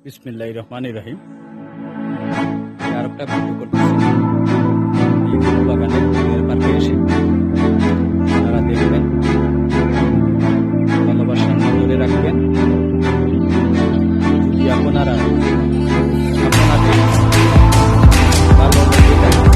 বিসমিল্লাহির রহমানির রহিম। আরেকটা ভিডিও করতেছি এই ফুল বাগানের ফুলের পার্কে এসে আপনারা দেখবেন, ভালোবাসার নজরে রাখবেন। যদি আপনারা আপনাদের ভালো লেগে থাকে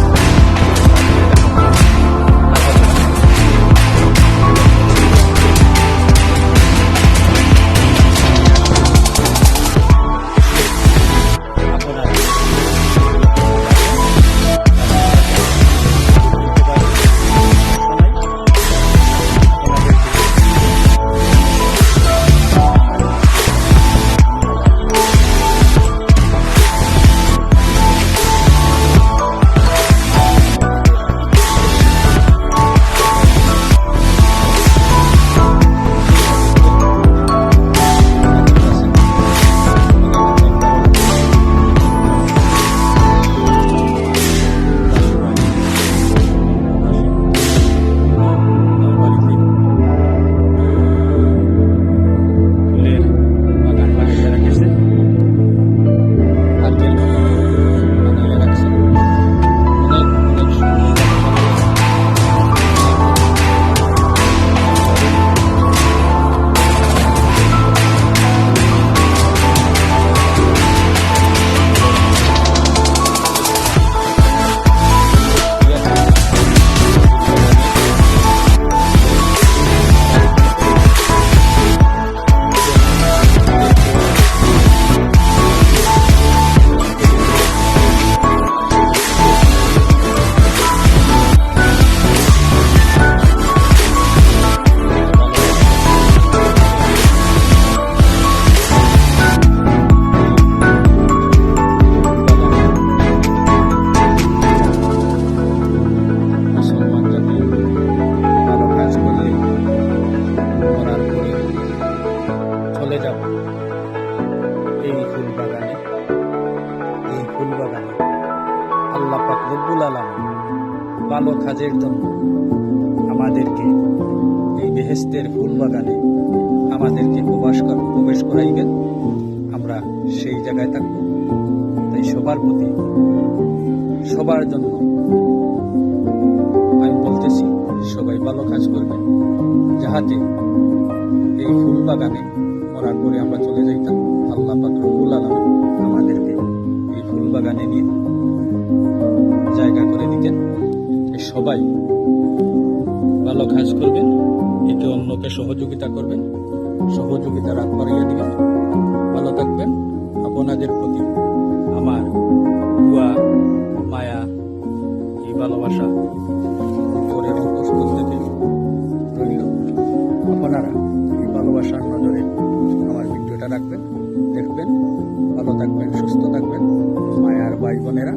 চলে যাব এই ফুল বাগানে। এই ফুল বাগানে আল্লাহ পাক রব্বুল আলামিন ভালো কাজের জন্য আমাদেরকে এই বেহেশতের ফুল বাগানে আমাদেরকে প্রবেশ করাইবেন। আমরা সেই জায়গায় থাকব। তাই সবার প্রতি, সবার জন্য আমি বলতেছি, সবাই ভালো কাজ করবেন, যাহাতে এই ফুল বাগানে মরার পরে আমরা চলে যাইতাম। আল্লাহ পাক রব্বুল আলামিন আমাদেরকে এই ফুল বাগানে নিয়ে জায়গা করে দিতেন। সবাই ভালো কাজ করবেন, একে অন্যকে সহযোগিতা করবেন, সহযোগিতা রাগ করিয়ে দিবেন। ভালো থাকবেন। আপনাদের প্রতি আমার দোয়া, মায়া, এই ভালোবাসা উপরের অন্তঃস্থল থেকে রইল। আপনারা এই ভালোবাসার নজরে আমার ভিডিওটা রাখবেন, দেখবেন। ভালো থাকবেন, সুস্থ থাকবেন মায়ার ভাই বোনেরা।